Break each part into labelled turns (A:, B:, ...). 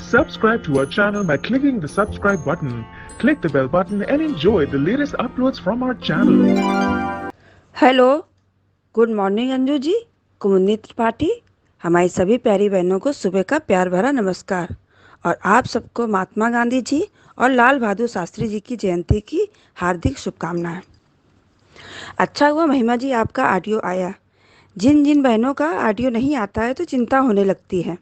A: Subscribe to our channel by clicking the subscribe button. Click the bell button and enjoy the latest uploads from our channel.
B: Hello, good morning Anju ji, Kumudini Tripathi. हमारी सभी प्यारी बहनों को सुबह का प्यार भरा नमस्कार और आप सबको महात्मा गांधी जी और लाल बहादुर शास्त्री जी की जयंती की हार्दिक शुभकामनाएं। अच्छा हुआ महिमा जी आपका ऑडियो आया। जिन जिन बहनों का ऑडियो नहीं आता है तो चिंता होने लगती है।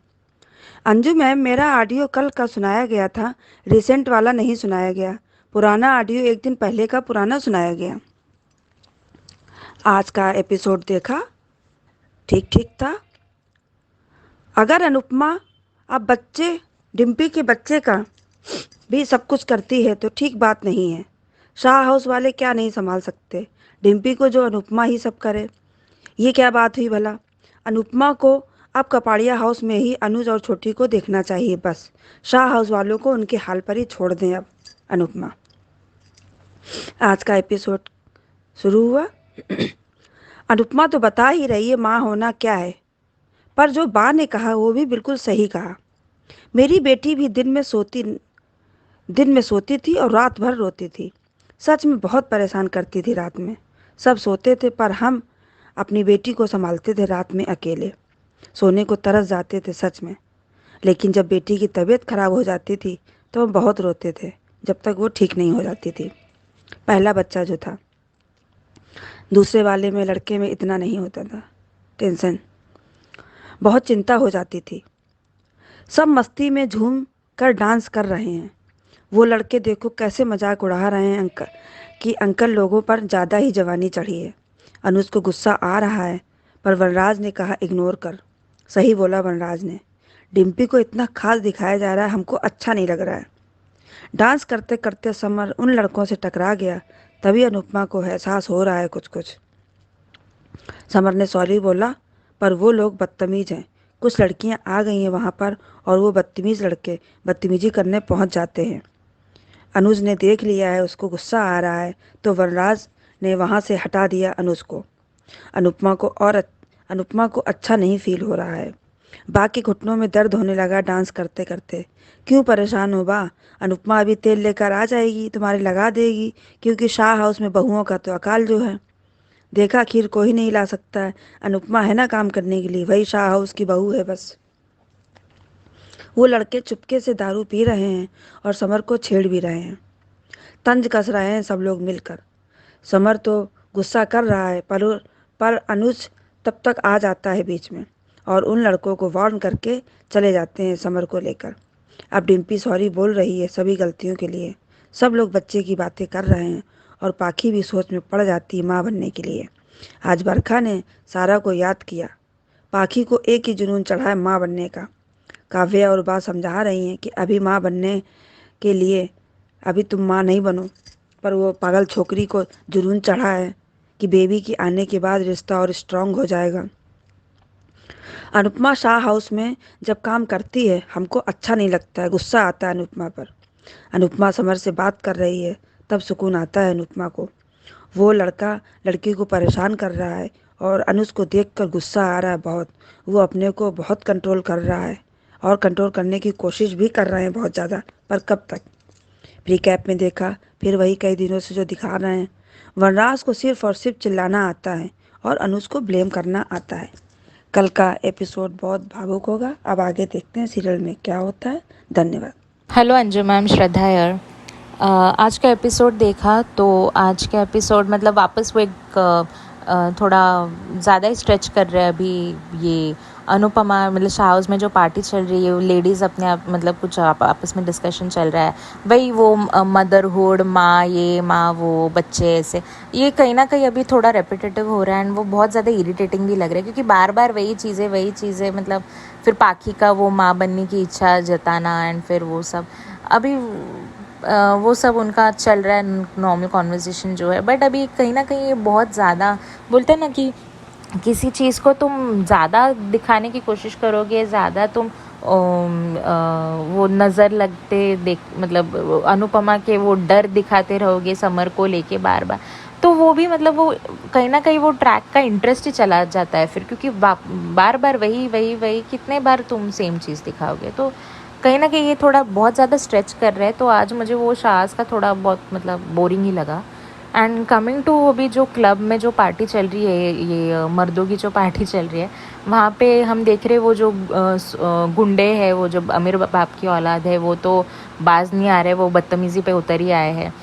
B: अंजू मैम, मेरा ऑडियो कल का सुनाया गया था, रिसेंट वाला नहीं सुनाया गया। पुराना ऑडियो एक दिन पहले का पुराना सुनाया गया। आज का एपिसोड देखा, ठीक ठीक था। अगर अनुपमा अब बच्चे डिम्पी के बच्चे का भी सब कुछ करती है तो ठीक बात नहीं है। शाह हाउस वाले क्या नहीं संभाल सकते, डिम्पी को जो अनुपमा ही सब करे, ये क्या बात हुई भला। अनुपमा को अब कपाड़िया हाउस में ही अनुज और छोटी को देखना चाहिए बस। शाह हाउस वालों को उनके हाल पर ही छोड़ दें अब अनुपमा। आज का एपिसोड शुरू हुआ। अनुपमा तो बता ही रही है माँ होना क्या है, पर जो बा ने कहा वो भी बिल्कुल सही कहा। मेरी बेटी भी दिन में सोती थी और रात भर रोती थी। सच में बहुत परेशान करती थी रात में। सब सोते थे पर हम अपनी बेटी को संभालते थे रात में अकेले। सोने को तरस जाते थे सच में। लेकिन जब बेटी की तबीयत खराब हो जाती थी तो हम बहुत रोते थे, जब तक वो ठीक नहीं हो जाती थी। पहला बच्चा जो था, दूसरे वाले में लड़के में इतना नहीं होता था टेंशन, बहुत चिंता हो जाती थी। सब मस्ती में झूम कर डांस कर रहे हैं। वो लड़के देखो कैसे मजाक उड़ा रहे हैं अंकल लोगों पर ज़्यादा ही जवानी चढ़ी है। अनुज को गुस्सा आ रहा है पर वनराज ने कहा इग्नोर कर। सही बोला वनराज ने। डिम्पी को इतना खास दिखाया जा रहा है, हमको अच्छा नहीं लग रहा है। डांस करते करते समर उन लड़कों से टकरा गया, तभी अनुपमा को एहसास हो रहा है कुछ। समर ने सॉरी बोला पर वो लोग बदतमीज हैं। कुछ लड़कियां आ गई हैं वहाँ पर और वो बदतमीज लड़के बदतमीजी करने पहुँच जाते हैं। अनुज ने देख लिया है, उसको गुस्सा आ रहा है तो वनराज ने वहाँ से हटा दिया अनुज को। अनुपमा को अच्छा नहीं फील हो रहा है। बा के घुटनों में दर्द होने लगा डांस करते करते। क्यों परेशान हो बा? अनुपमा अभी तेल लेकर आ जाएगी, तुम्हारी लगा देगी, क्योंकि शाह हाउस में बहुओं का तो अकाल जो है। देखा, खीर कोई नहीं ला सकता है। अनुपमा है ना काम करने के लिए, वही शाह हाउस की बहू है बस। वो लड़के चुपके से दारू पी रहे हैं और समर को छेड़ भी रहे हैं। तंज कस रहे हैं सब लोग मिलकर। समर तो गुस्सा कर रहा है पर अनुज तब तक आ जाता है बीच में और उन लड़कों को वार्न करके चले जाते हैं समर को लेकर। अब डिम्पी सॉरी बोल रही है सभी गलतियों के लिए। सब लोग बच्चे की बातें कर रहे हैं और पाखी भी सोच में पड़ जाती है माँ बनने के लिए। आज बरखा ने सारा को याद किया। पाखी को एक ही जुनून चढ़ा है माँ बनने का। काव्या और बा समझा रही हैं कि अभी माँ बनने के लिए अभी तुम माँ नहीं बनो, पर वो पागल छोकरी को जुनून चढ़ा है कि बेबी के आने के बाद रिश्ता और स्ट्रांग हो जाएगा। अनुपमा शाह हाउस में जब काम करती है हमको अच्छा नहीं लगता है, गुस्सा आता है अनुपमा पर। अनुपमा समर से बात कर रही है तब सुकून आता है अनुपमा को। वो लड़का लड़की को परेशान कर रहा है और अनुज को देखकर गुस्सा आ रहा है बहुत। वो अपने को बहुत कंट्रोल कर रहा है और कंट्रोल करने की कोशिश भी कर रहे हैं बहुत ज़्यादा, पर कब तक। प्री कैप में देखा, फिर वही कई दिनों से जो दिखा रहे हैं। वनराज को सिर्फ और सिर्फ चिल्लाना आता है और अनुज को ब्लेम करना आता है। कल का एपिसोड बहुत भावुक होगा। अब आगे देखते हैं सीरियल में क्या होता है। धन्यवाद।
C: हेलो अंजू मैम, श्रद्धा यार। आज का एपिसोड देखा तो आज का एपिसोड मतलब वापस वो एक थोड़ा ज़्यादा ही स्ट्रेच कर रहे हैं अभी। ये अनुपमा मतलब शाह हाउस में जो पार्टी चल रही है, लेडीज़ अपने आप मतलब कुछ आपस में डिस्कशन चल रहा है। वही वो मदरहुड, माँ ये माँ वो, बच्चे ऐसे, ये कहीं ना कहीं अभी थोड़ा रेपिटेटिव हो रहा है एंड वो बहुत ज़्यादा इरिटेटिंग भी लग रहा है क्योंकि बार बार वही चीज़ें मतलब फिर पाखी का वो माँ बनने की इच्छा जताना एंड फिर वो सब अभी वो सब उनका चल रहा है नॉर्मल कॉन्वर्जेसन जो है। बट अभी कहीं ना कहीं ये बहुत ज़्यादा बोलते हैं ना कि किसी चीज़ को तुम ज़्यादा दिखाने की कोशिश करोगे, ज़्यादा तुम वो नज़र लगते देख मतलब अनुपमा के वो डर दिखाते रहोगे समर को लेके बार बार, तो वो भी मतलब वो कहीं ना कहीं वो ट्रैक का इंटरेस्ट ही चला जाता है फिर, क्योंकि बार बार वही कितने बार तुम सेम चीज़ दिखाओगे। तो कहीं ना कहीं ये थोड़ा बहुत ज़्यादा स्ट्रेच कर रहे हैं, तो आज मुझे वो शाहज़ का थोड़ा बहुत मतलब बोरिंग ही लगा। एंड कमिंग टू अभी जो क्लब में जो पार्टी चल रही है, ये मर्दों की जो पार्टी चल रही है, वहाँ पे हम देख रहे वो जो गुंडे हैं, वो जो अमीर बाप की औलाद है, वो तो बाज नहीं आ रहे, वो बदतमीज़ी पे उतर ही आए हैं।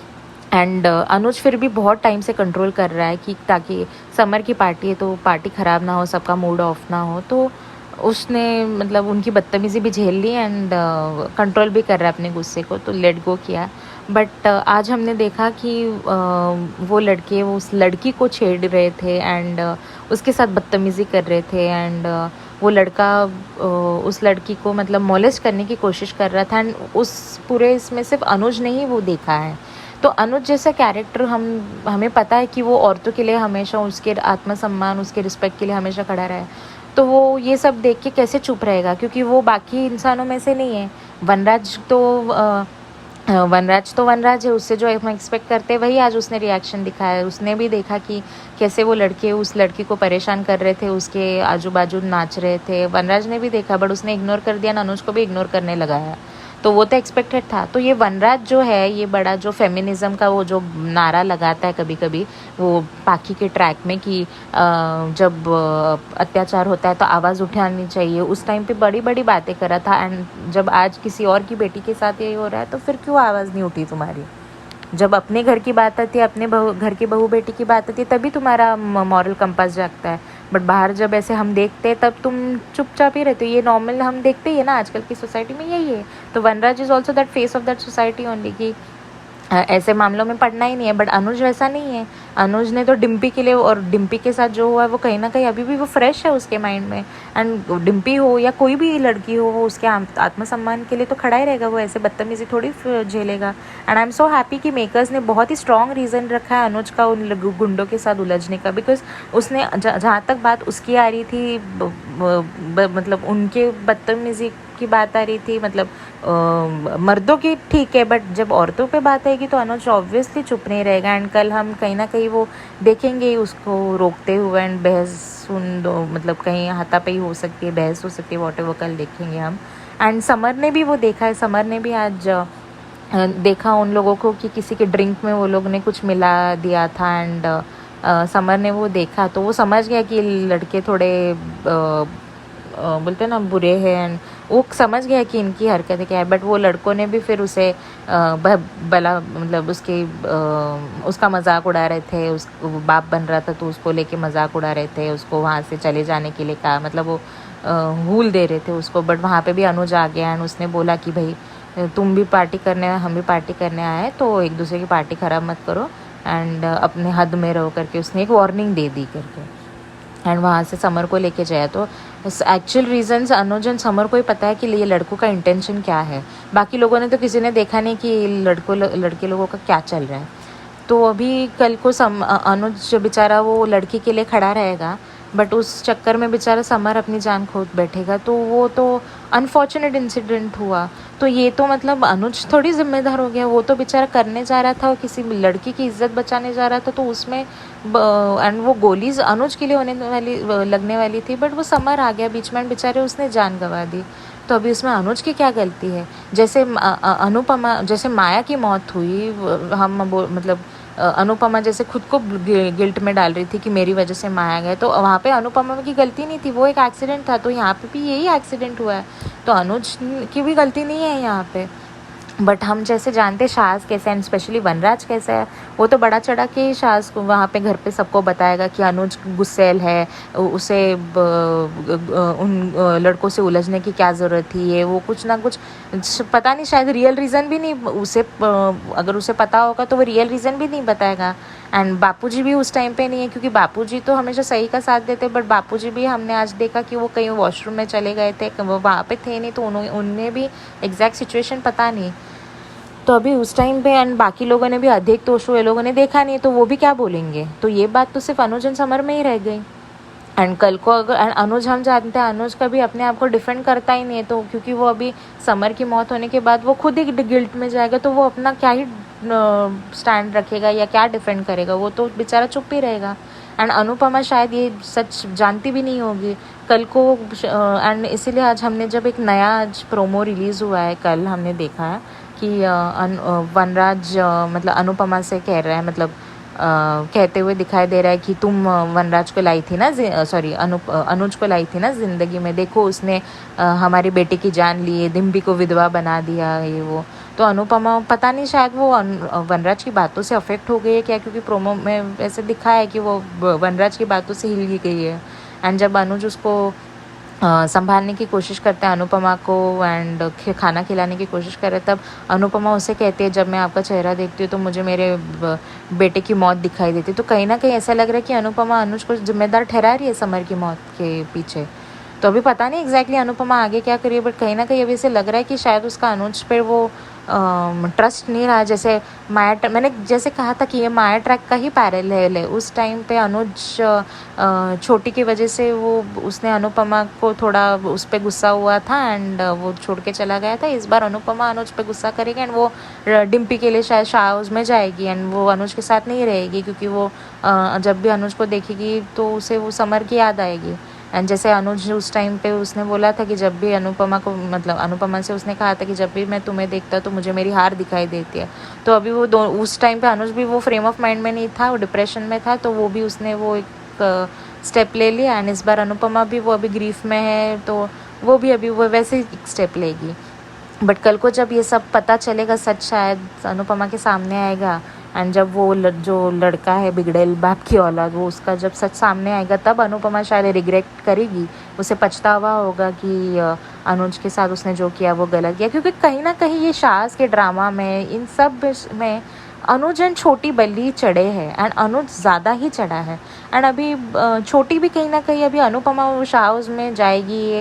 C: एंड अनुज फिर भी बहुत टाइम से कंट्रोल कर रहा है कि ताकि समर की पार्टी है तो पार्टी ख़राब ना हो, सबका मूड ऑफ ना हो, तो उसने मतलब उनकी बदतमीज़ी भी झेल ली एंड कंट्रोल भी कर रहा है अपने गुस्से को, तो लेट गो किया। बट आज हमने देखा कि वो लड़के वो उस लड़की को छेड़ रहे थे एंड उसके साथ बदतमीज़ी कर रहे थे एंड वो लड़का उस लड़की को मतलब मोलेस्ट करने की कोशिश कर रहा था एंड उस पूरे इसमें सिर्फ अनुज ने ही वो देखा है। तो अनुज जैसा कैरेक्टर हमें पता है कि वो औरतों के लिए हमेशा उसके आत्मसम्मान, उसके रिस्पेक्ट के लिए हमेशा खड़ा रहा है, तो वो ये सब देख के कैसे चुप रहेगा, क्योंकि वो बाकी इंसानों में से नहीं है। वनराज तो वनराज है, उससे जो हम एक्सपेक्ट करते हैं वही आज उसने रिएक्शन दिखाया है। उसने भी देखा कि कैसे वो लड़के उस लड़की को परेशान कर रहे थे, उसके आजू बाजू नाच रहे थे। वनराज ने भी देखा बट उसने इग्नोर कर दिया, अनुज को भी इग्नोर करने लगा है, तो वो तो एक्सपेक्टेड था। तो ये वनराज जो है, ये बड़ा जो फेमिनिज़म का वो जो नारा लगाता है कभी कभी वो पाखी के ट्रैक में कि जब अत्याचार होता है तो आवाज़ उठानी चाहिए, उस टाइम पे बड़ी बड़ी बातें कर रहा था। एंड जब आज किसी और की बेटी के साथ यही हो रहा है तो फिर क्यों आवाज़ नहीं उठी तुम्हारी? जब अपने घर की बात आती है, अपने घर की बहू बेटी की बात आती है, तभी तुम्हारा मॉरल कंपास जागता है। बट बाहर जब ऐसे हम देखते हैं तब तुम चुपचाप ही रहते हो। ये नॉर्मल हम देखते ही है ना, आजकल की सोसाइटी में यही है। तो Vanraj is also that face of that society only कि ऐसे मामलों में पड़ना ही नहीं है। बट अनुज वैसा नहीं है। अनुज ने तो डिम्पी के लिए, और डिम्पी के साथ जो हुआ है वो कहीं ना कहीं अभी भी वो फ्रेश है उसके माइंड में। एंड डिम्पी हो या कोई भी लड़की हो, वो उसके आत्मसम्मान के लिए तो खड़ा ही रहेगा, वो ऐसे बदतमीजी थोड़ी झेलेगा। And I am so happy कि मेकर्स ने बहुत ही स्ट्रॉन्ग रीज़न रखा है अनुज का उन गुंडों के साथ उलझने का, बिकॉज उसने जहाँ तक बात उसकी आ रही थी, मतलब उनके बदतमीजी की बात आ रही थी, मतलब मर्दों की ठीक है, बट जब औरतों पे बात आएगी तो अनुज ऑब्वियसली चुप नहीं रहेगा। एंड कल हम कहीं ना कहीं वो देखेंगे उसको रोकते हुए एंड बहस सुन दो, मतलब कहीं हाथापाई हो सकती है, बहस हो सकती है, वॉटेवर कल देखेंगे हम। एंड समर ने भी वो देखा है, समर ने भी आज देखा उन लोगों को कि किसी के ड्रिंक में वो लोग ने कुछ मिला दिया था। एंड समर ने वो देखा तो वो समझ गया कि लड़के थोड़े बोलते हैं ना बुरे हैं, एंड वो समझ गया कि इनकी हरकतें क्या है। बट वो लड़कों ने भी फिर उसे भला मतलब उसका मजाक उड़ा रहे थे, वो बाप बन रहा था तो उसको लेके मजाक उड़ा रहे थे, उसको वहाँ से चले जाने के लिए कहा, मतलब वो हूल दे रहे थे उसको। बट वहाँ पे भी अनुज आ गया एंड उसने बोला कि भाई तुम भी पार्टी करने आए, हम भी पार्टी करने आए, तो एक दूसरे की पार्टी ख़राब मत करो एंड अपने हद में रहो करके उसने एक वार्निंग दे दी करके। एंड वहाँ से समर को लेके जाया। तो actual reasons Anuj and summer को ही पता है कि ये लड़कों का इंटेंशन क्या है। बाकी लोगों ने तो किसी ने देखा नहीं कि लड़के लोगों का क्या चल रहा है। तो अभी कल को अनुज बेचारा वो लड़की के लिए खड़ा रहेगा, बट उस चक्कर में बेचारा समर अपनी जान खो बैठेगा। तो वो तो अनफॉर्चुनेट इंसिडेंट हुआ। तो ये तो मतलब अनुज थोड़ी जिम्मेदार हो गया, वो तो बेचारा करने जा रहा था और किसी लड़की की इज्जत बचाने जा रहा था, तो उसमें एंड वो गोलीज अनुज के लिए लगने वाली थी, बट वो समर आ गया बीच में, बेचारे उसने जान गंवा दी। तो अभी उसमें अनुज की क्या गलती है? जैसे अनुपमा, जैसे माया की मौत हुई, मतलब अनुपमा जैसे खुद को गिल्ट में डाल रही थी कि मेरी वजह से माया गया, तो वहाँ पे अनुपमा की गलती नहीं थी, वो एक एक्सीडेंट था। तो यहाँ पे भी यही एक्सीडेंट हुआ है, तो अनुज की भी गलती नहीं है यहाँ पे। बट हम जैसे जानते शाहज़ कैसे एंड स्पेशली वनराज कैसा है, वो तो बड़ा चढ़ा के शाहज़ को वहाँ पे घर पे सबको बताएगा कि अनुज गुस्सैल है, उसे उन लड़कों से उलझने की क्या ज़रूरत थी, ये वो कुछ ना कुछ पता नहीं, शायद रियल रीज़न भी नहीं उसे, अगर उसे पता होगा तो वो रियल रीज़न भी नहीं बताएगा। एंड बापूजी भी उस टाइम पे नहीं है, क्योंकि बापूजी तो हमेशा सही का साथ देते, बट बापूजी भी हमने आज देखा कि वो कहीं वॉशरूम में चले गए थे, वो वहाँ पे थे नहीं, तो उन्हें भी एग्जैक्ट सिचुएशन पता नहीं। तो अभी उस टाइम पे एंड बाकी लोगों ने भी अधिक तोशु ये लोगों ने देखा नहीं, तो वो भी क्या बोलेंगे? तो ये बात तो सिर्फ अनुज एंड समर में ही रह गई। एंड कल को अगर अनुज, हम जानते हैं अनुज कभी अपने आप को डिफेंड करता ही नहीं है, तो क्योंकि वो अभी समर की मौत होने के बाद वो खुद ही गिल्ट में जाएगा, तो वो अपना क्या ही स्टैंड रखेगा या क्या डिफेंड करेगा? वो तो बेचारा चुप ही रहेगा। एंड अनुपमा शायद ये सच जानती भी नहीं होगी कल को। एंड इसीलिए आज हमने जब एक नया आज प्रोमो रिलीज़ हुआ है, कल हमने देखा है कि वनराज मतलब अनुपमा से कह रहा है, मतलब कहते हुए दिखाई दे रहा है कि तुम वनराज को लाई थी ना, सॉरी अनुज को लाई थी ना ज़िंदगी में, देखो उसने हमारी बेटी की जान ली है, डिम्पी को विधवा बना दिया, ये वो। तो अनुपमा पता नहीं शायद वो वनराज की बातों से अफेक्ट हो गई है क्या, क्योंकि प्रोमो में वैसे दिखा है कि वो वनराज की बातों से हिल गई है। एंड जब अनुज उसको संभालने की कोशिश करते हैं अनुपमा को एंड खाना खिलाने की कोशिश करे, तब अनुपमा उसे कहती है जब मैं आपका चेहरा देखती हूँ तो मुझे मेरे बेटे की मौत दिखाई देती है। तो कहीं ना कहीं ऐसा लग रहा है कि अनुपमा अनुज को जिम्मेदार ठहरा रही है समर की मौत के पीछे। तो अभी पता नहीं एग्जैक्टली अनुपमा आगे क्या करी है, बट कहीं ना कहीं अभी ऐसे लग रहा है कि शायद उसका अनुज पर वो ट्रस्ट नहीं रहा। जैसे माया, मैंने जैसे कहा था कि ये माया ट्रैक का ही पैरेलल है। उस टाइम पे अनुज छोटी की वजह से वो उसने अनुपमा को थोड़ा उस पर गुस्सा हुआ था एंड वो छोड़ के चला गया था। इस बार अनुपमा अनुज पे गुस्सा करेगी एंड वो डिम्पी के लिए शायद शाह हाउस में जाएगी एंड वो अनुज के साथ नहीं रहेगी, क्योंकि वो जब भी अनुज को देखेगी तो उसे वो समर की याद आएगी। एंड जैसे अनुज उस टाइम पे उसने बोला था कि जब भी अनुपमा को, मतलब अनुपमा से उसने कहा था कि जब भी मैं तुम्हें देखता तो मुझे मेरी हार दिखाई देती है। तो अभी वो उस टाइम पे अनुज भी वो फ्रेम ऑफ माइंड में नहीं था, वो डिप्रेशन में था, तो वो भी उसने वो एक स्टेप ले लिया। एंड इस बार अनुपमा भी वो अभी ग्रीफ में है तो वो भी अभी वो वैसे ही स्टेप लेगी। बट कल को जब ये सब पता चलेगा सच शायद अनुपमा के सामने आएगा एंड जब वो जो लड़का है बिगड़ेल बाप की औलाद, वो उसका जब सच सामने आएगा तब अनुपमा शायद रिग्रेट करेगी, उसे पछतावा होगा कि अनुज के साथ उसने जो किया वो गलत किया। क्योंकि कहीं ना कहीं ये शाज के ड्रामा में इन सब में अनुज एंड छोटी बल्ली चढ़े हैं एंड अनुज ज़्यादा ही चढ़ा है। एंड अभी छोटी भी कहीं ना कहीं अभी अनुपमा शाह हाउस में जाएगी,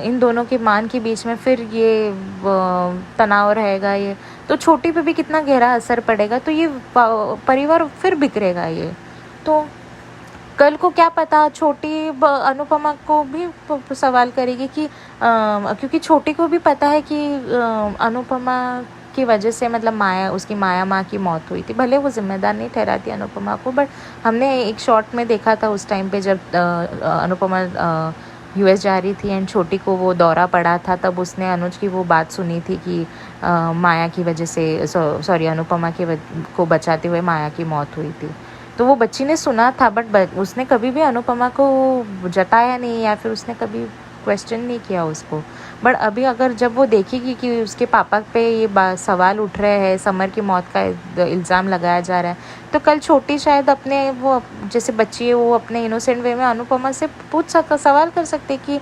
C: इन दोनों के मान के बीच में फिर ये तनाव रहेगा, ये तो छोटी पे भी कितना गहरा असर पड़ेगा। तो ये परिवार फिर बिखरेगा ये। तो कल को क्या पता छोटी अनुपमा को भी सवाल करेगी कि क्योंकि छोटी को भी पता है कि अनुपमा की वजह से, मतलब माया, उसकी माया माँ की मौत हुई थी। भले वो जिम्मेदार नहीं ठहराती अनुपमा को, बट हमने एक शॉट में देखा था उस टाइम पे जब अनुपमा यूएस जा रही थी एंड छोटी को वो दौरा पड़ा था, तब उसने अनुज की वो बात सुनी थी कि माया की वजह से, सॉरी अनुपमा को बचाते हुए माया की मौत हुई थी। तो वो बच्ची ने सुना था बट उसने कभी भी अनुपमा को जताया नहीं या फिर उसने कभी क्वेश्चन नहीं किया उसको। बट अभी अगर जब वो देखेगी कि उसके पापा पे ये सवाल उठ रहे हैं, समर की मौत का इल्ज़ाम लगाया जा रहा है, तो कल छोटी शायद अपने वो जैसे बच्ची है वो अपने इनोसेंट वे में अनुपमा से सवाल कर सकते कि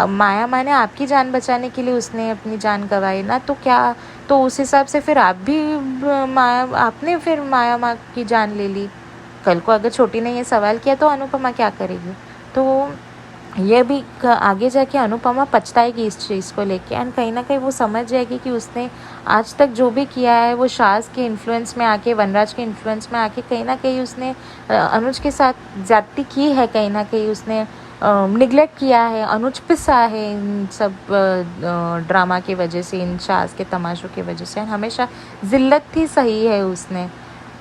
C: माया माँ ने आपकी जान बचाने के लिए उसने अपनी जान गंवाई ना, तो क्या, तो उस हिसाब से फिर आप भी आपने फिर माया माँ की जान ले ली। कल को अगर छोटी ने ये सवाल किया तो अनुपमा क्या करेगी। तो ये भी आगे जाके अनुपमा पछताएगी इस चीज़ को लेके एंड कहीं ना कहीं वो समझ जाएगी कि उसने आज तक जो भी किया है वो शाज के इन्फ्लुएंस में आके, वनराज के इन्फ्लुएंस में आके कहीं ना कहीं उसने अनुज के साथ ज्यादती की है, कहीं ना कहीं उसने निगलेक्ट किया है, अनुज पिसा है इन सब ड्रामा की वजह से, इन शाज के तमाशों की वजह से। हमेशा जिल्लत ही सही है उसने।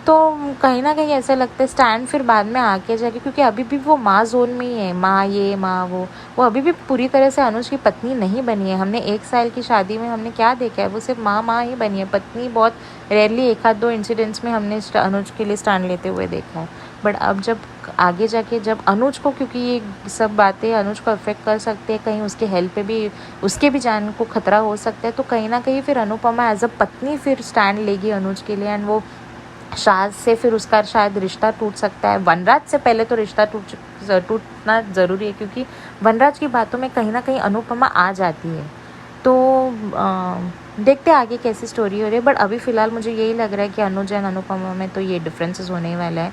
C: तो कहीं ना कहीं ऐसा लगता है स्टैंड फिर बाद में आके जाके, क्योंकि अभी भी वो माँ जोन में ही है, माँ ये माँ वो अभी भी पूरी तरह से अनुज की पत्नी नहीं बनी है। हमने 1 साल की शादी में हमने क्या देखा है, वो सिर्फ माँ ही बनी है, पत्नी बहुत रेयरली 1-2 इंसिडेंट्स में हमने अनुज के लिए स्टैंड लेते हुए देखा है। बट अब जब आगे जाके जब अनुज को, क्योंकि ये सब बातें अनुज को अफेक्ट कर सकते हैं, कहीं उसके हेल्थ पे भी, उसके भी जान को खतरा हो सकता है, तो कहीं ना कहीं फिर अनुपमा एज अ पत्नी फिर स्टैंड लेगी अनुज के लिए एंड वो शाज से फिर उसका शायद रिश्ता टूट सकता है। वनराज से पहले तो रिश्ता टूटना ज़रूरी है, क्योंकि वनराज की बातों में कहीं ना कहीं अनुपमा आ जाती है। तो देखते हैं आगे कैसी स्टोरी हो रही है, बट अभी फ़िलहाल मुझे यही लग रहा है कि अनुज एंड अनुपमा में तो ये डिफरेंसेस होने वाले हैं।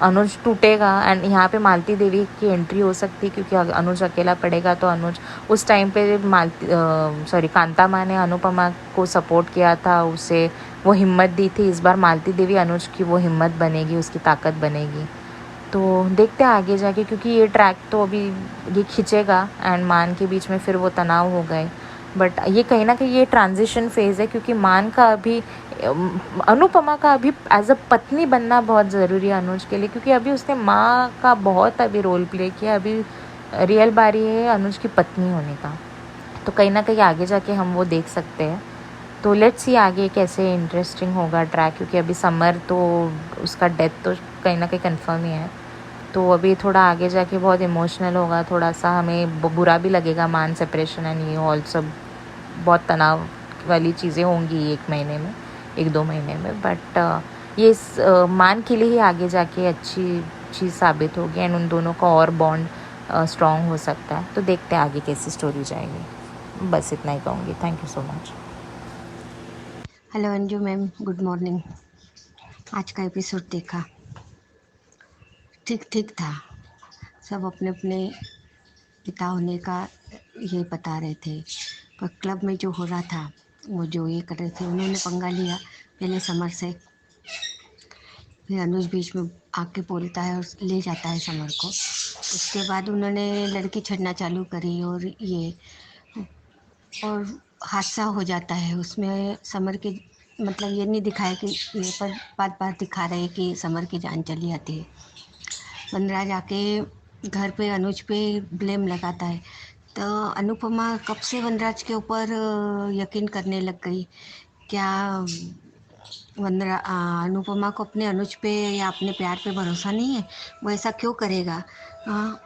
C: अनुज टूटेगा एंड यहाँ पे मालती देवी की एंट्री हो सकती है, क्योंकि अनुज अकेला पड़ेगा तो अनुज उस टाइम पे कांता माँ ने अनुपमा को सपोर्ट किया था, उसे वो हिम्मत दी थी। इस बार मालती देवी अनुज की वो हिम्मत बनेगी, उसकी ताकत बनेगी। तो देखते हैं आगे जाके, क्योंकि ये ट्रैक तो अभी ये खिंचेगा एंड मान के बीच में फिर वो तनाव हो गए। बट ये कहीं ना कहीं ये ट्रांजिशन फेज़ है, क्योंकि मान का अभी अनुपमा का अभी एज अ पत्नी बनना बहुत ज़रूरी है अनुज के लिए, क्योंकि अभी उसने माँ का बहुत अभी रोल प्ले किया, अभी रियल बारी है अनुज की पत्नी होने का। तो कहीं ना कहीं आगे जाके हम वो देख सकते हैं। तो लेट्स सी आगे कैसे इंटरेस्टिंग होगा ट्रैक, क्योंकि अभी समर तो उसका डेथ तो कहीं ना कहीं कंफर्म ही है। तो अभी थोड़ा आगे जाके बहुत इमोशनल होगा, थोड़ा सा हमें बुरा भी लगेगा, मान सेपरेशन एंड ये ऑल सब बहुत तनाव वाली चीज़ें होंगी 1 महीने में, 1-2 महीने में। बट ये मान के लिए ही आगे जाके अच्छी चीज़ साबित होगी एंड उन दोनों का और बॉन्ड स्ट्रॉन्ग हो सकता है। तो देखते हैं आगे कैसी स्टोरी जाएगी। बस इतना ही कहूँगी। Thank you so much.
D: Hello Anju ma'am, good morning. आज का एपिसोड देखा, ठीक ठीक था। सब अपने अपने पिता होने का ये बता रहे थे, पर क्लब में जो हो रहा था, वो जो ये कर रहे थे, उन्होंने पंगा लिया पहले समर से। फिर अनुज बीच में आके बोलता है और ले जाता है समर को। उसके बाद उन्होंने लड़की छड़ना चालू करी और हादसा हो जाता है उसमें। समर के मतलब ये नहीं दिखाया कि ये, पर बात बात दिखा रहे कि समर की जान चली जाती है। वनराज आके घर पे अनुज पे ब्लेम लगाता है, तो अनुपमा कब से वनराज के ऊपर यकीन करने लग गई। क्या अनुपमा को अपने अनुज पे या अपने प्यार पे भरोसा नहीं है? वो ऐसा क्यों करेगा?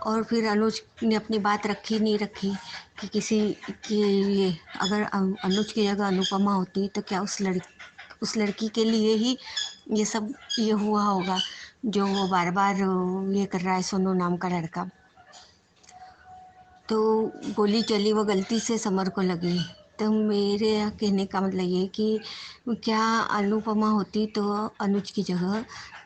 D: और फिर अनुज ने अपनी बात रखी नहीं रखी कि किसी की ये, अगर अनुज की जगह अनुपमा होती तो क्या उस लड़की के लिए ही ये सब ये हुआ होगा जो वो बार बार ये कर रहा है, सोनू नाम का लड़का। तो गोली चली वो गलती से समर को लगी। तो मेरे कहने का मतलब ये कि क्या अनुपमा होती तो अनुज की जगह,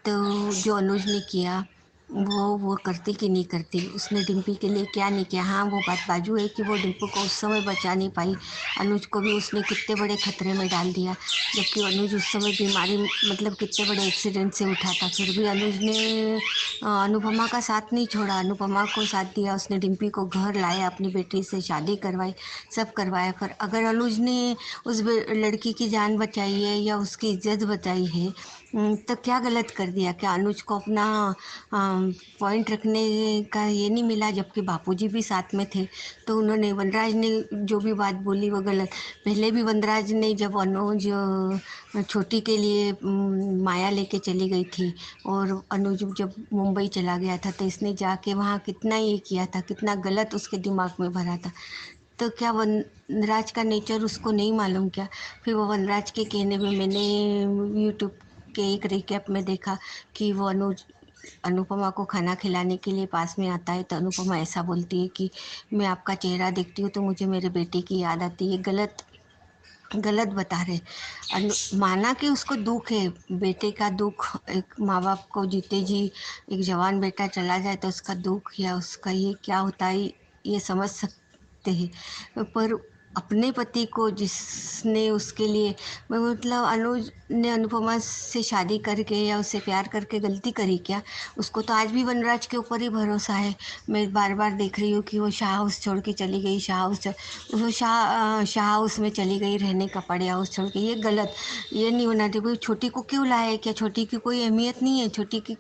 D: तो जो अनुज ने किया वो करती कि नहीं करती? उसने डिम्पी के लिए क्या नहीं किया? हाँ, वो बात बाजू है कि वो डिम्पी को उस समय बचा नहीं पाई। अनुज को भी उसने कितने बड़े खतरे में डाल दिया, जबकि अनुज उस समय बीमारी मतलब कितने बड़े एक्सीडेंट से उठा था। फिर भी अनुज ने अनुपमा का साथ नहीं छोड़ा, अनुपमा को साथ दिया। उसने डिम्पी को घर लाया, अपनी बेटी से शादी करवाई, सब करवाया। पर अगर अनुज ने उस लड़की की जान बचाई है या उसकी इज्जत बचाई है, तो क्या गलत कर दिया? क्या अनुज को अपना पॉइंट रखने का ये नहीं मिला? जबकि बापूजी भी साथ में थे। तो उन्होंने, वनराज ने जो भी बात बोली वो गलत। पहले भी वनराज ने जब अनुज छोटी के लिए माया लेके चली गई थी और अनुज जब मुंबई चला गया था, तो इसने जाके वहाँ कितना ये किया था, कितना गलत उसके दिमाग में भरा था। तो क्या वनराज का नेचर उसको नहीं मालूम क्या? फिर वो वनराज के कहने में मैंने यूट्यूब के एक रिकैप में देखा कि वो अनुपमा को खाना खिलाने के लिए पास में आता है, तो अनुपमा ऐसा बोलती है कि मैं आपका चेहरा देखती हूँ तो मुझे मेरे बेटे की याद आती है। गलत बता रहे। माना कि उसको दुख है, बेटे का दुख, एक माँ बाप को जीते जी एक जवान बेटा चला जाए तो उसका दुख या उसका ये क्या होता है ये समझ सकते हैं। पर अपने पति को जिसने उसके लिए, मतलब अनुज ने अनुपमा से शादी करके या उससे प्यार करके गलती करी क्या? उसको तो आज भी वनराज के ऊपर ही भरोसा है। मैं बार बार देख रही हूँ कि वो शाह हाउस छोड़ के चली गई, वो शाह हाउस में चली गई रहने, कपड़े हाउस छोड़ के। ये गलत, ये नहीं होना चाहिए। कोई छोटी को क्यों लाए? क्या छोटी की कोई अहमियत नहीं है? छोटी की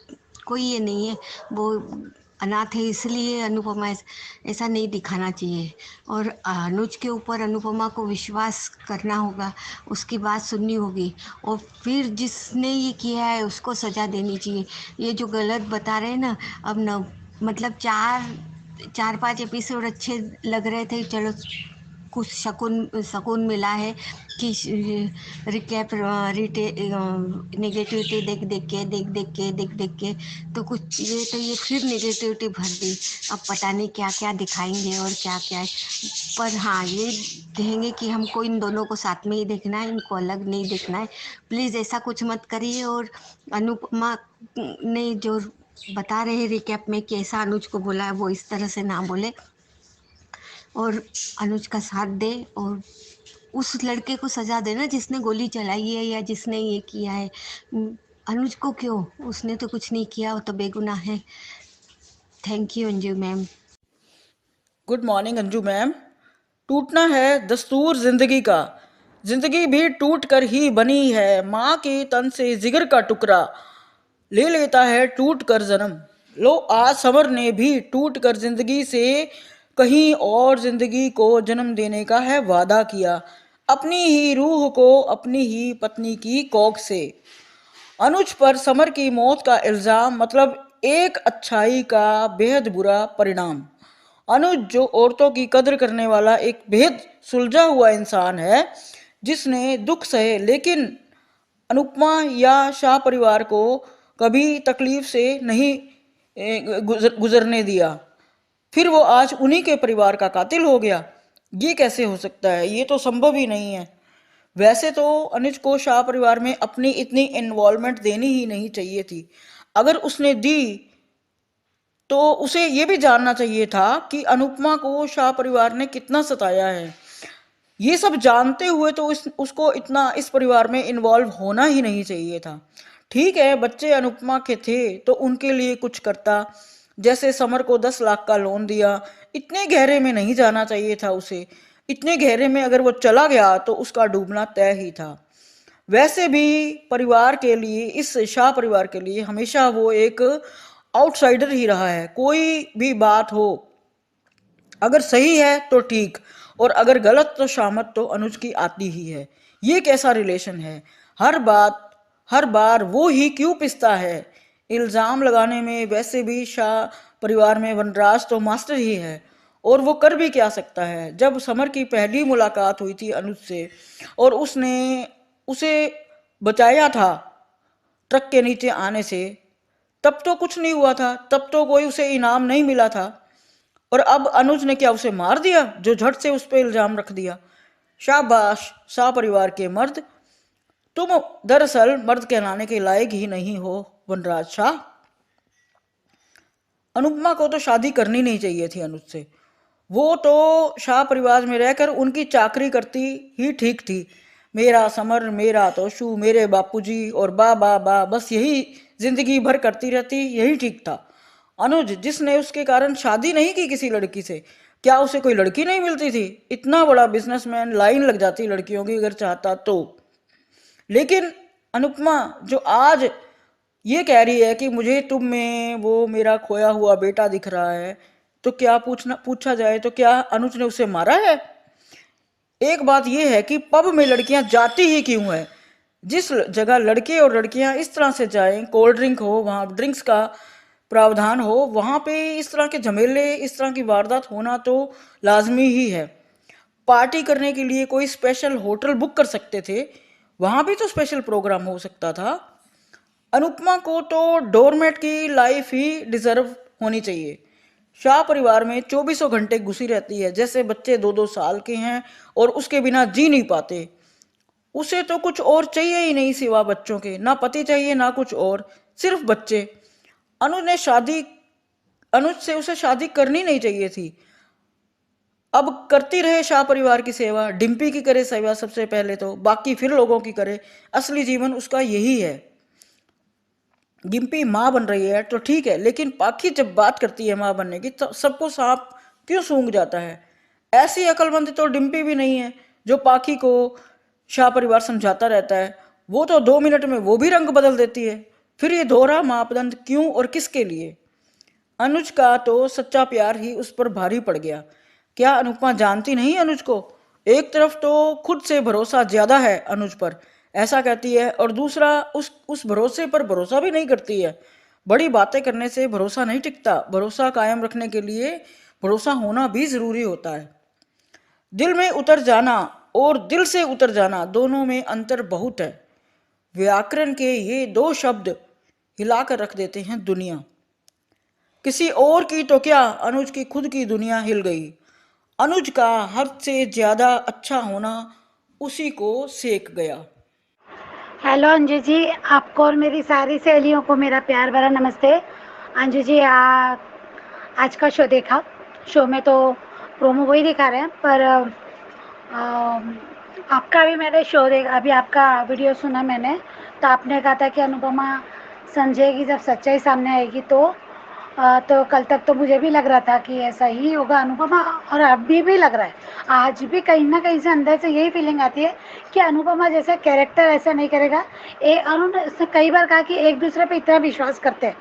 D: कोई ये नहीं है, वो अनाथ है इसलिए अनुपमा ऐसा नहीं दिखाना चाहिए। और अनुज के ऊपर अनुपमा को विश्वास करना होगा, उसकी बात सुननी होगी, और फिर जिसने ये किया है उसको सज़ा देनी चाहिए। ये जो गलत बता रहे हैं ना, अब न, मतलब 4-5 एपिसोड अच्छे लग रहे थे, चलो कुछ सकून मिला है कि रिकैप रिटे नेगेटिविटी देख के तो कुछ ये फिर नेगेटिविटी भर दी। अब पता नहीं क्या क्या दिखाएंगे और क्या क्या है। पर हाँ, ये कहेंगे कि हमको इन दोनों को साथ में ही देखना है, इनको अलग नहीं देखना है। प्लीज़ ऐसा कुछ मत करिए। और अनुपमा ने जो बता रहे रिकैप में कि ऐसा अनुज को बोला है, वो इस तरह से ना बोले और अनुज का साथ दे और उस लड़के को सजा देना जिसने गोली चलाई है या जिसने ये किया है। अनुज को क्यों? उसने तो कुछ नहीं किया, वो तो बेगुनाह है। Thank you Anju ma'am.
E: Good morning Anju ma'am. टूटना है दस्तूर जिंदगी का, जिंदगी भी टूट कर ही बनी है, माँ के तन से जिगर का टुकड़ा ले लेता है टूट कर जन्म। लो आज समर ने भी टूट कर जिंदगी से कहीं और जिंदगी को जन्म देने का है वादा किया, अपनी ही रूह को अपनी ही पत्नी की कोख से। अनुज पर समर की मौत का इल्जाम मतलब एक अच्छाई का बेहद बुरा परिणाम। अनुज जो औरतों की कदर करने वाला एक बेहद सुलझा हुआ इंसान है, जिसने दुख सहे लेकिन अनुपमा या शाह परिवार को कभी तकलीफ से नहीं गुजरने दिया, फिर वो आज उन्हीं के परिवार का कातिल हो गया। ये कैसे हो सकता है? ये तो संभव ही नहीं है। वैसे तो अनुज को शाह परिवार में अपनी इतनी इन्वॉल्वमेंट देनी ही नहीं चाहिए थी। अगर उसने दी तो उसे ये भी जानना चाहिए था कि अनुपमा को शाह परिवार ने कितना सताया है। ये सब जानते हुए तो उसको इतना इस परिवार में इन्वॉल्व होना ही नहीं चाहिए था। ठीक है, बच्चे अनुपमा के थे तो उनके लिए कुछ करता, जैसे समर को 10 लाख का लोन दिया। इतने गहरे में नहीं जाना चाहिए था उसे। इतने गहरे में अगर वो चला गया तो उसका डूबना तय ही था। वैसे भी परिवार के लिए, इस शाह परिवार के लिए हमेशा वो एक आउटसाइडर ही रहा है। कोई भी बात हो, अगर सही है तो ठीक, और अगर गलत तो शामत तो अनुज की आती ही है। ये कैसा रिलेशन है? हर बार वो ही क्यों पिसता है? इल्जाम लगाने में वैसे भी शाह परिवार में वनराज तो मास्टर ही है, और वो कर भी क्या सकता है। जब समर की पहली मुलाकात हुई थी अनुज से और उसने उसे बचाया था ट्रक के नीचे आने से, तब तो कुछ नहीं हुआ था, तब तो कोई उसे इनाम नहीं मिला था। और अब अनुज ने क्या उसे मार दिया जो झट से उस पर इल्जाम रख दिया? शाबाश शाह परिवार के मर्द, तुम दरअसल मर्द कहलाने के लायक ही नहीं हो वनराज शाह। अनुपमा को तो शादी करनी नहीं चाहिए थी अनुज से। वो तो शाह परिवार में रहकर उनकी चाकरी करती ही ठीक थी। मेरा समर, मेरा तोशू, मेरे बापूजी और बा बा बा, बस यही जिंदगी भर करती रहती, यही ठीक था। अनुज जिसने उसके कारण शादी नहीं की किसी लड़की से, क्या उसे कोई लड़की नहीं मिलती थी? इतना बड़ा बिजनेसमैन, लाइन लग जाती लड़कियों की अगर चाहता तो। लेकिन अनुपमा जो आज ये कह रही है कि मुझे तुम में वो मेरा खोया हुआ बेटा दिख रहा है, तो क्या पूछा जाए तो क्या अनुज ने उसे मारा है? एक बात यह है कि पब में लड़कियां जाती ही क्यों है? जिस जगह लड़के और लड़कियां इस तरह से जाएं, कोल्ड ड्रिंक हो, वहां ड्रिंक्स का प्रावधान हो, वहां पे इस तरह के झमेले, इस तरह की वारदात होना तो लाजमी ही है। पार्टी करने के लिए कोई स्पेशल होटल बुक कर सकते थे, वहां भी तो स्पेशल प्रोग्राम हो सकता था। अनुपमा को तो डोरमेट की लाइफ ही डिजर्व होनी चाहिए। शाह परिवार में 24 घंटे घुसी रहती है, जैसे बच्चे 2-2 साल के हैं और उसके बिना जी नहीं पाते। उसे तो कुछ और चाहिए ही नहीं सिवा बच्चों के, ना पति चाहिए ना कुछ और, सिर्फ बच्चे। अनुज से उसे शादी करनी नहीं चाहिए थी। अब करती रहे शाह परिवार की सेवा, डिम्पी की करे सेवा सबसे पहले तो, बाकी फिर लोगों की करे। असली जीवन उसका यही है। डिम्पी माँ बन रही है तो ठीक है, लेकिन पाखी जब बात करती है माँ बनने की तो सबको सांप क्यों सूंघ जाता है? ऐसी अक्लमंद तो डिम्पी भी नहीं है जो पाखी को शाह परिवार समझाता रहता है। वो तो 2 मिनट में वो भी रंग बदल देती है। फिर ये दोहरा मापदंड क्यों और किसके लिए? अनुज का तो सच्चा प्यार ही उस पर भारी पड़ गया। क्या अनुपमा जानती नहीं अनुज को? एक तरफ तो खुद से भरोसा ज्यादा है अनुज पर, ऐसा कहती है, और दूसरा उस भरोसे पर भरोसा भी नहीं करती है। बड़ी बातें करने से भरोसा नहीं टिकता। भरोसा कायम रखने के लिए भरोसा होना भी जरूरी होता है। दिल में उतर जाना और दिल से उतर जाना दोनों में अंतर बहुत है। व्याकरण के ये 2 शब्द हिलाकर रख देते हैं दुनिया। किसी और की तो क्या, अनुज की खुद की दुनिया हिल गई। अनुज का हद से ज्यादा अच्छा होना उसी को सेक गया।
F: हेलो अंजू जी, आपको और मेरी सारी सहेलियों को मेरा प्यार भरा नमस्ते। अंजू जी, आज का शो देखा? शो में तो प्रोमो वही दिखा रहे हैं, पर आपका भी मैंने शो देखा, अभी आपका वीडियो सुना मैंने, तो आपने कहा था कि अनुपमा समझेगी जब सच्चाई सामने आएगी, तो तो कल तक तो मुझे भी लग रहा था कि ऐसा ही होगा अनुपमा, और अभी भी लग रहा है। आज भी कहीं ना कहीं से अंदर से यही फीलिंग आती है कि अनुपमा जैसा कैरेक्टर ऐसा नहीं करेगा। अरुण ने कई बार कहा कि एक दूसरे पे इतना विश्वास करते हैं,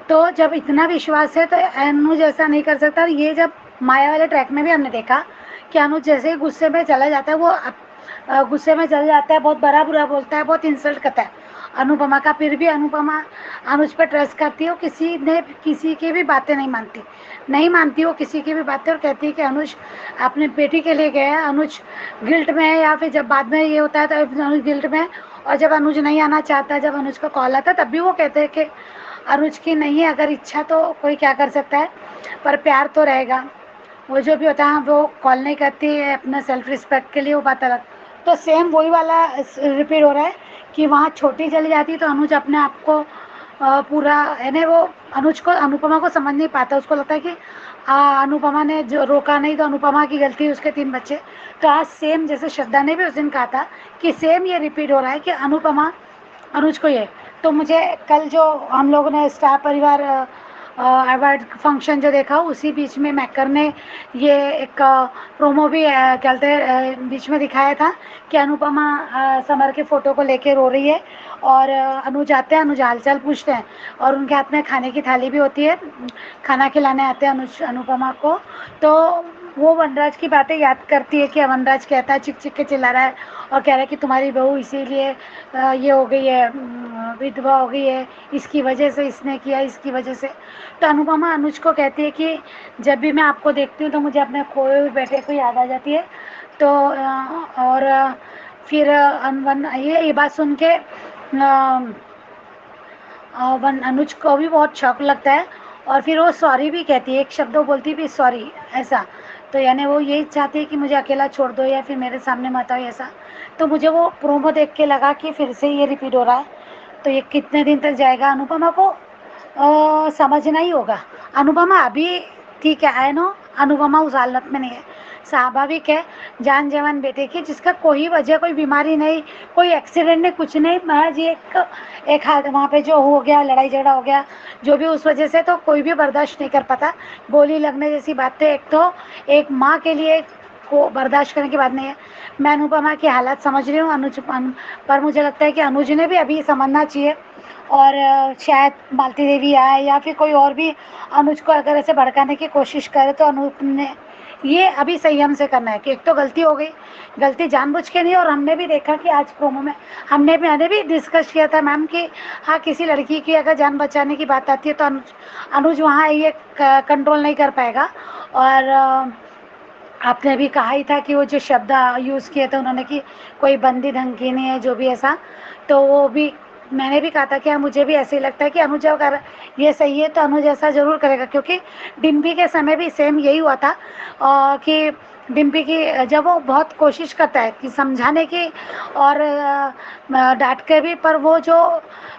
F: तो जब इतना विश्वास है तो अनुज ऐसा नहीं कर सकता। और ये जब माया वाले ट्रैक में भी हमने देखा कि अनुज जैसे ही गुस्से में चला जाता है, वो गुस्से में चल जाता है, बहुत बड़ा बुरा बोलता है, बहुत इंसल्ट करता है अनुपमा का। फिर भी अनुपमा अनुज पर ट्रस्ट करती है, वो किसी की भी बातें नहीं मानती वो किसी की भी बातें, और कहती है कि अनुज अपनी बेटी के लिए गया है, अनुज गिल्ट में है। या फिर जब बाद में ये होता है तो अनुज गिल्ट में है, और जब अनुज नहीं आना चाहता, जब अनुज का कॉल आता है, तब भी वो कहते हैं कि अनुज की नहीं है, अगर इच्छा तो कोई क्या कर सकता है, पर प्यार तो रहेगा। वो जो भी होता है वो कॉल नहीं करती है अपना सेल्फ रिस्पेक्ट के लिए, वो बात अलग। तो सेम वही वाला रिपीट हो रहा है कि वहाँ छोटी चली जाती तो अनुज अपने आप को पूरा है ना, वो अनुज को अनुपमा को समझ नहीं पाता। उसको लगता है कि अनुपमा ने जो रोका नहीं तो अनुपमा की गलती, उसके 3 बच्चे। तो आज सेम जैसे श्रद्धा ने भी उस दिन कहा था कि सेम ये रिपीट हो रहा है कि अनुपमा अनुज को ये। तो मुझे कल जो हम लोगों ने स्टार परिवार अवार्ड फंक्शन जो देखा, उसी बीच में मैकर ने ये एक प्रोमो भी क्या कहते हैं बीच में दिखाया था कि अनुपमा समर के फ़ोटो को लेके रो रही है, और अनुज आते हैं, अनुज हालचाल पूछते हैं, और उनके हाथ में खाने की थाली भी होती है, खाना खिलाने आते हैं अनुपमा को। तो वो वनराज की बातें याद करती है कि वनराज कहता है, चिक चिक के चिल्ला रहा है और कह रहा है कि तुम्हारी बहू इसीलिए ये हो गई है, विधवा हो गई है, इसकी वजह से इसने किया, इसकी वजह से। तो अनुपमा अनुज को कहती है कि जब भी मैं आपको देखती हूँ तो मुझे अपने खोए हुए बेटे को याद आ जाती है। तो और फिर ये बात सुन के अनुज को भी बहुत शौक लगता है, और फिर वो सॉरी भी कहती है, एक शब्द वो बोलती भी सॉरी, ऐसा। तो यानी वो यही चाहती है कि मुझे अकेला छोड़ दो या फिर मेरे सामने मत आओ, ऐसा। तो मुझे वो प्रोमो देख के लगा कि फिर से ये रिपीट हो रहा है, तो ये कितने दिन तक जाएगा अनुपमा को समझना ही होगा। अनुपमा अभी ठीक है, आई नो अनुपमा उस हालत में नहीं है, स्वाभाविक है, जान जवान बेटे की, जिसका कोई वजह, कोई बीमारी नहीं, कोई एक्सीडेंट नहीं, कुछ नहीं, महज एक हाथ वहाँ पे जो हो गया, लड़ाई झगड़ा हो गया जो भी, उस वजह से तो कोई भी बर्दाश्त नहीं कर पाता। गोली लगने जैसी बात तो एक माँ के लिए को बर्दाश्त करने की बात नहीं है। मैं अनुपमा की हालत समझ रही हूँ, अनुज पर मुझे लगता है कि अनुज ने भी अभी समझना चाहिए, और शायद मालती देवी आए या फिर कोई और भी अनुज को अगर ऐसे भड़काने की कोशिश करे, तो अनुज ने ये अभी संयम से करना है कि एक तो गलती हो गई, गलती जानबूझ के नहीं। और हमने भी देखा कि आज प्रोमो में मैंने भी डिस्कस किया था मैम कि हाँ, किसी लड़की की अगर जान बचाने की बात आती है तो अनुज वहाँ ये कंट्रोल नहीं कर पाएगा। और आपने भी कहा ही था कि वो जो शब्द यूज़ किए थे उन्होंने कि कोई बंदी धमकी नहीं है, जो भी ऐसा, तो वो भी मैंने भी कहा था कि मुझे भी ऐसे ही लगता है कि अनुज अगर ये सही है तो अनुज ऐसा ज़रूर करेगा, क्योंकि डिम्पी के समय भी सेम यही हुआ था कि डिम्पी की जब वो बहुत कोशिश करता है कि समझाने की और डांट के भी, पर वो जो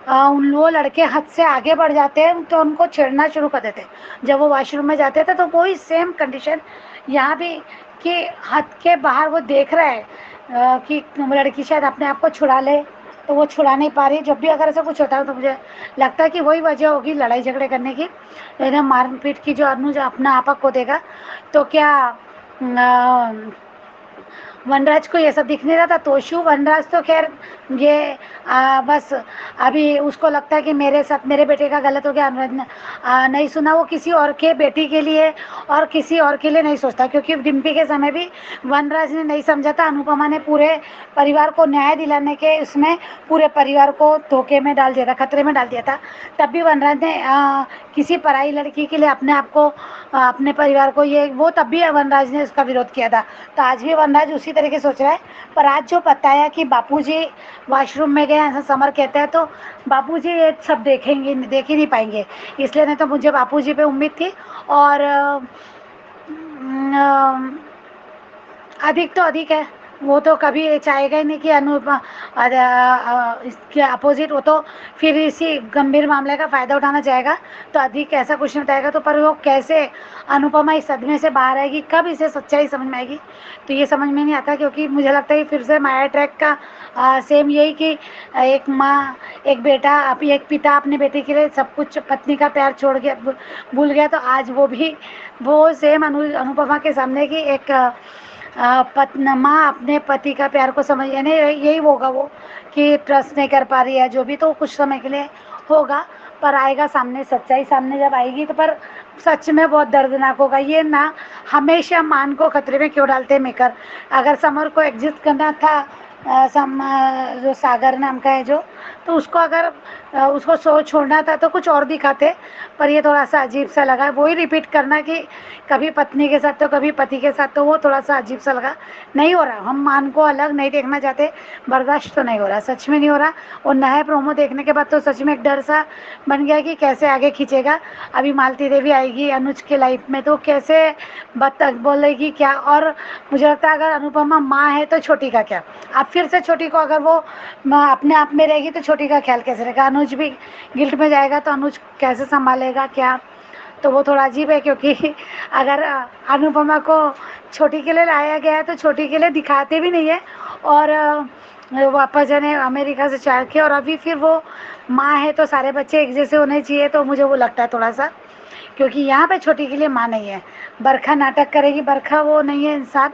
F: वो लड़के हद से आगे बढ़ जाते हैं तो उनको छेड़ना शुरू कर देते हैं। जब वो वॉशरूम में जाते थे तो वही सेम कंडीशन यहाँ भी, कि हद के बाहर वो देख रहा है कि लड़की शायद अपने आप को छुड़ा ले, तो वो छुड़ा नहीं पा रही। जब भी अगर ऐसा कुछ होता है तो मुझे लगता है कि वही वजह होगी लड़ाई झगड़े करने की, लेकिन मारपीट की, जो अनुज अपना आपा को देगा। तो क्या वनराज को ये सब दिख नहीं रहा था? तोशु वनराज तो खैर ये बस अभी उसको लगता है कि मेरे साथ मेरे बेटे का गलत हो गया, अनुराज ने नहीं सुना, वो किसी और के बेटी के लिए और किसी और के लिए नहीं सोचता, क्योंकि डिम्पी के समय भी वनराज ने नहीं समझा था। अनुपमा ने पूरे परिवार को न्याय दिलाने के उसमें पूरे परिवार को धोखे में डाल दिया था, खतरे में डाल दिया था। तब भी वनराज ने किसी पराई लड़की के लिए अपने आप को, अपने परिवार को, ये वो तब भी वनराज ने उसका विरोध किया था। तो आज भी वनराज उसी तरीके सोच रहा है। पर आज जो बताया कि बापूजी वॉशरूम में गए, ऐसा समर कहता है, तो बापूजी ये सब देख ही नहीं पाएंगे, इसलिए नहीं तो मुझे बापूजी पे उम्मीद थी। और अधिक तो अधिक है, वो तो कभी चाहेगा ही नहीं कि इसके अपोजिट वो तो फिर इसी गंभीर मामले का फ़ायदा उठाना चाहेगा, तो अधिक ऐसा कुछ नहीं बताएगा। तो पर वो कैसे अनुपमा इस सदमे से बाहर आएगी, कब इसे सच्चाई समझ में आएगी, तो ये समझ में नहीं आता। क्योंकि मुझे लगता है कि फिर से माया ट्रैक का सेम यही कि एक माँ, एक बेटा, एक पिता अपने बेटे के लिए सब कुछ, पत्नी का प्यार छोड़ के भूल गया, तो आज वो भी वो सेम अनुपमा के सामने की एक माँ अपने पति का प्यार को समझ, यानी यही होगा वो कि ट्रस्ट नहीं कर पा रही है, जो भी, तो कुछ समय के लिए होगा, पर आएगा सामने, सच्चाई सामने जब आएगी तो पर सच में बहुत दर्दनाक होगा। ये ना हमेशा मान को खतरे में क्यों डालते मेकर। अगर समर को एग्जिस्ट करना था, जो सागर नाम का है जो, तो उसको अगर उसको छोड़ना था तो कुछ और दिखाते, पर ये थोड़ा सा अजीब सा लगा। वही रिपीट करना कि कभी पत्नी के साथ तो कभी पति के साथ, तो वो थोड़ा सा अजीब सा लगा। नहीं हो रहा, हम मान को अलग नहीं देखना चाहते, बर्दाश्त तो नहीं हो रहा, सच में नहीं हो रहा। और नए प्रोमो देखने के बाद तो सच में एक डर सा बन गया कि कैसे आगे खींचेगा। अभी मालती देवी आएगी अनुज के लाइफ में, तो कैसे बोलेगी क्या। और मुझे लगता है अगर अनुपमा माँ है तो छोटी का क्या। अब फिर से छोटी को अगर वो अपने आप में रहेगी तो छोटी का ख्याल कैसे रहेगा। अनुज भी गिल्ट में जाएगा तो अनुज कैसे संभालेगा क्या, तो वो थोड़ा अजीब है। क्योंकि अगर अनुपमा को छोटी के लिए लाया गया है तो छोटी के लिए दिखाते भी नहीं है, और वापस जाने अमेरिका से चाह के, और अभी फिर वो माँ है तो सारे बच्चे एक जैसे होने चाहिए, तो मुझे वो लगता है थोड़ा सा। क्योंकि यहाँ पे छोटी के लिए माँ नहीं है, बरखा नाटक करेगी, बरखा वो नहीं है इंसान।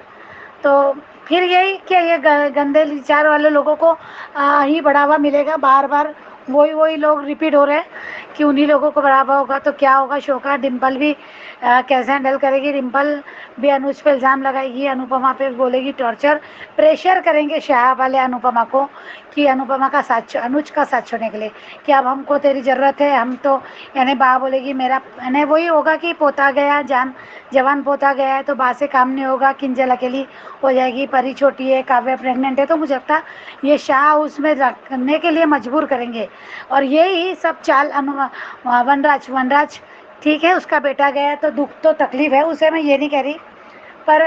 F: तो फिर यही कि ये गंदे विचार वाले लोगों को ही बढ़ावा मिलेगा। बार बार वही लोग रिपीट हो रहे हैं कि उन्हीं लोगों को बढ़ावा होगा, तो क्या होगा शो का। डिम्पल भी कैसे हैंडल करेगी। डिम्पल भी अनुज पे इल्ज़ाम लगाएगी, अनुपमा पे बोलेगी टॉर्चर, प्रेशर करेंगे शाह वाले अनुपमा को कि अनुपमा का साथ, अनुज का साथ छोड़ने के लिए कि अब हमको तेरी ज़रूरत है। हम तो, यानी बा बोलेगी मेरा, यानी वही होगा कि पोता गया, जवान पोता गया है तो बा से काम नहीं होगा, किंजल अकेली हो जाएगी, परी छोटी है, काव्या प्रेग्नेंट है। तो मुझे लगता है ये शाह उसमें रखने के लिए मजबूर करेंगे। और यही सब चाल वनराज ठीक है, उसका बेटा गया तो दुख तो तकलीफ है उसे, मैं ये नहीं कह रही, पर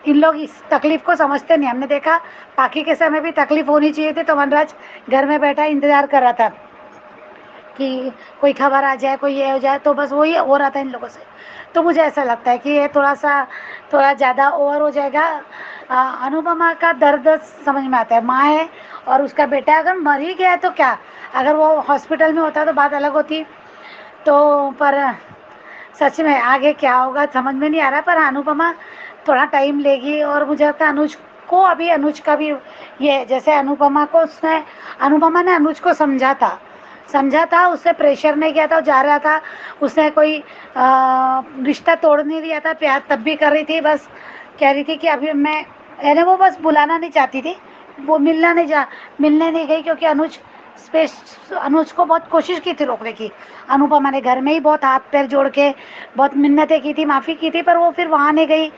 F: इन लोग इस तकलीफ को समझते नहीं। हमने देखा बाकी के समय भी तकलीफ होनी चाहिए थी, तो वनराज घर में बैठा इंतजार कर रहा था कि कोई खबर आ जाए, कोई ये हो जाए, तो बस वही हो रहा था इन लोगों से। तो मुझे ऐसा लगता है कि ये थोड़ा ज़्यादा ओवर हो जाएगा। अनुपमा का दर्द समझ में आता है, माँ है और उसका बेटा अगर मर ही गया तो क्या, अगर वो हॉस्पिटल में होता तो बात अलग होती। तो पर सच में आगे क्या होगा समझ में नहीं आ रहा। पर अनुपमा थोड़ा टाइम लेगी, और मुझे लगता है अनुज को, अभी अनुज का भी ये, जैसे अनुपमा ने अनुज को समझा था, उससे प्रेशर नहीं किया था, वो जा रहा था, उसने कोई रिश्ता तोड़ नहीं दिया था, प्यार तब भी कर रही थी, बस कह रही थी कि अभी मैं, यानी वो बस बुलाना नहीं चाहती थी, वो मिलने नहीं गई। क्योंकि अनुज को बहुत कोशिश की थी रोकने की, अनुपमा ने घर में ही बहुत हाथ पैर जोड़ के बहुत मिन्नतें की थी, माफ़ी की थी, पर वो फिर वहाँ नहीं गई,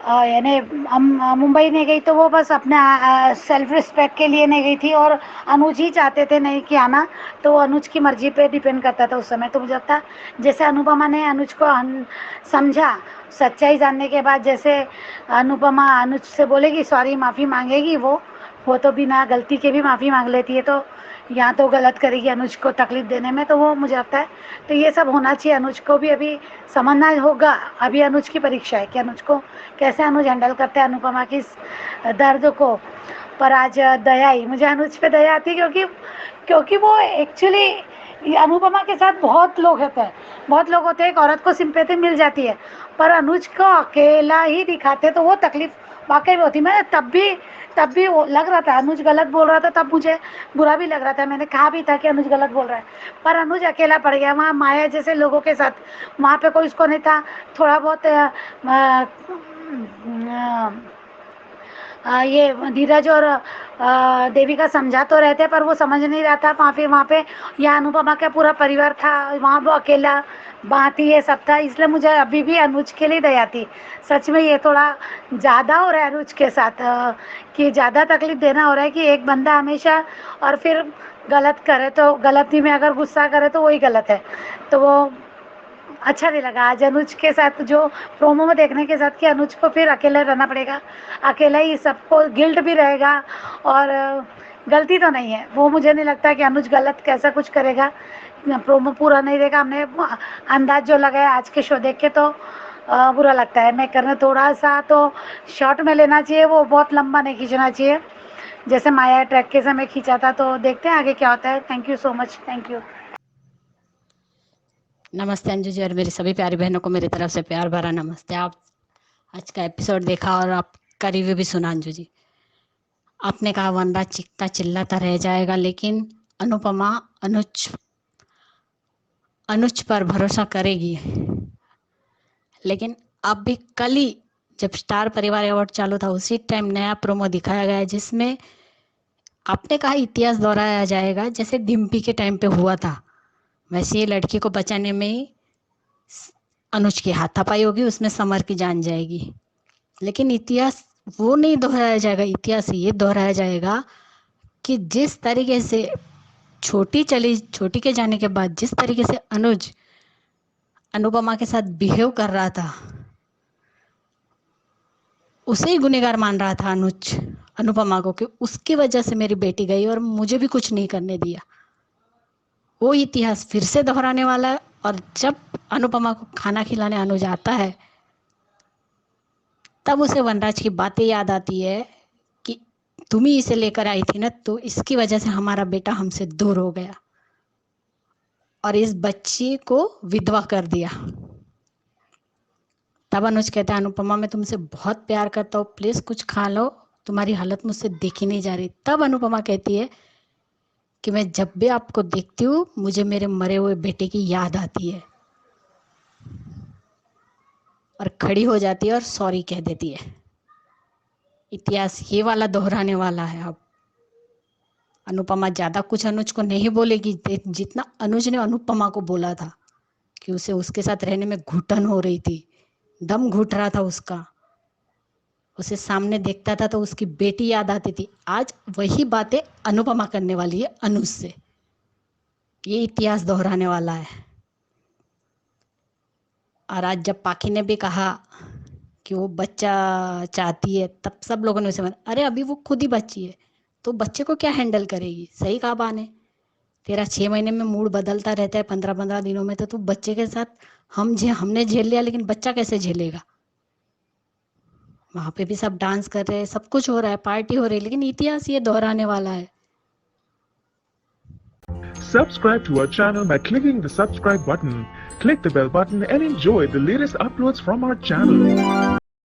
F: यानी मुंबई नहीं गई, तो वो बस अपने सेल्फ रिस्पेक्ट के लिए नहीं गई थी, और अनुज ही चाहते थे नहीं कि आना, तो वो अनुज की मर्जी पे डिपेंड करता था उस समय। तो मुझे लगता जैसे अनुपमा ने अनुज को समझा, सच्चाई जानने के बाद जैसे अनुपमा अनुज से बोलेगी सॉरी, माफ़ी मांगेगी, वो तो बिना गलती के भी माफ़ी मांग लेती है, तो यहाँ तो गलत करेगी अनुज को तकलीफ देने में, तो वो मुझे लगता है तो ये सब होना चाहिए। अनुज को भी अभी समझना होगा, अभी अनुज की परीक्षा है कि अनुज को कैसे अनुज हैंडल करते हैं अनुपमा की इस दर्द को। पर आज दया ही, मुझे अनुज पे दया आती है, क्योंकि वो एक्चुअली अनुपमा के साथ बहुत लोग होते हैं, एक औरत को सिंपैथी मिल जाती है, पर अनुज को अकेला ही दिखाते तो वो तकलीफ वाकई में होती। मैं तब भी वो लग रहा था अनुज गलत बोल रहा था, तब मुझे बुरा भी लग रहा था, मैंने कहा भी था कि अनुज गलत बोल रहा है, पर अनुज अकेला पड़ गया वहाँ माया जैसे लोगों के साथ, वहाँ पे कोई उसको नहीं था। थोड़ा बहुत ये धीरज और देविका समझा तो रहते, पर वो समझ नहीं रहा था। वहाँ पे यहाँ अनुपमा का पूरा परिवार था, वहाँ वो अकेला बात ही ये सब था, इसलिए मुझे अभी भी अनुज के लिए दया थी। सच में ये थोड़ा ज़्यादा हो रहा है अनुज के साथ, कि ज़्यादा तकलीफ देना हो रहा है कि एक बंदा हमेशा, और फिर गलत करे तो गलती में अगर गुस्सा करे तो वही गलत है। तो वो अच्छा नहीं लगा आज अनुज के साथ जो प्रोमो में देखने के साथ कि अनुज को फिर अकेले रहना पड़ेगा, अकेला ही सबको गिल्ट भी रहेगा और गलती तो नहीं है वो, मुझे नहीं लगता कि अनुज गलत कैसा कुछ करेगा। प्रोमो पूरा नहीं देखा हमने, अंदाज जो लगाया आज के शो देख के तो बुरा लगता है। मैं करने थोड़ा सा तो शॉर्ट में लेना चाहिए, वो बहुत लंबा नहीं खींचना चाहिए जैसे माया ट्रैक के समय खींचा था। तो देखते हैं आगे क्या होता है। Thank you so much. Thank you.
G: नमस्ते अंजू जी और मेरी सभी प्यारी बहनों को मेरी तरफ से प्यार भरा नमस्ते। आप आज का एपिसोड देखा और आपका रिव्यू भी सुना अंजू जी। आपने कहा वनराज चिकता चिल्लाता रह जाएगा, लेकिन अनुपमा अनुज पर भरोसा करेगी। लेकिन अब भी कल ही जब स्टार परिवार अवार्ड चालू था उसी टाइम नया प्रोमो दिखाया गया जिसमें आपने कहा इतिहास दोहराया जाएगा, जैसे डिम्पी के टाइम पे हुआ था वैसे ये लड़की को बचाने में ही अनुज की हाथापाई होगी, उसमें समर की जान जाएगी। लेकिन इतिहास वो नहीं दोहराया जाएगा, इतिहास ये दोहराया जाएगा कि जिस तरीके से छोटी के जाने के बाद जिस तरीके से अनुज अनुपमा के साथ बिहेव कर रहा था, उसे ही गुनहगार मान रहा था अनुज अनुपमा को कि उसकी वजह से मेरी बेटी गई और मुझे भी कुछ नहीं करने दिया। वो इतिहास फिर से दोहराने वाला है। और जब अनुपमा को खाना खिलाने अनुज आता है तब उसे वनराज की बातें याद आती है कि तुम ही इसे लेकर आई थी ना, तो इसकी वजह से हमारा बेटा हमसे दूर हो गया और इस बच्ची को विधवा कर दिया। तब अनुज कहता है अनुपमा मैं तुमसे बहुत प्यार करता हूँ, प्लीज कुछ खा लो, तुम्हारी हालत मुझसे देखी नहीं जा रही। तब अनुपमा कहती है कि मैं जब भी आपको देखती हूँ मुझे मेरे मरे हुए बेटे की याद आती है, और खड़ी हो जाती है और सॉरी कह देती है। इतिहास ये वाला दोहराने वाला है। अब अनुपमा ज्यादा कुछ अनुज को नहीं बोलेगी जितना अनुज ने अनुपमा को बोला था कि उसे उसके साथ रहने में घुटन हो रही थी, दम घुट रहा था उसका, उसे सामने देखता था तो उसकी बेटी याद आती थी। आज वही बातें अनुपमा करने वाली है अनुज से। ये इतिहास दोहराने वाला है। और आज जब पाखी ने भी कहा कि वो बच्चा चाहती है तब सब लोगों ने उसे बोला अरे अभी वो खुद ही बच्ची है तो बच्चे को क्या हैंडल करेगी। सही कहा बा ने, तेरा 6 महीने में मूड बदलता रहता है, 15-15 दिनों में तो तू बच्चे के साथ हमने झेल लिया, लेकिन बच्चा कैसे झेलेगा। वहां पे भी सब डांस कर रहे हैं, सब कुछ हो रहा है, पार्टी हो रही है, लेकिन इतिहास ये दोहराने वाला है।
A: Subscribe to our channel by clicking the subscribe button. Click the bell button and enjoy the latest uploads from our channel.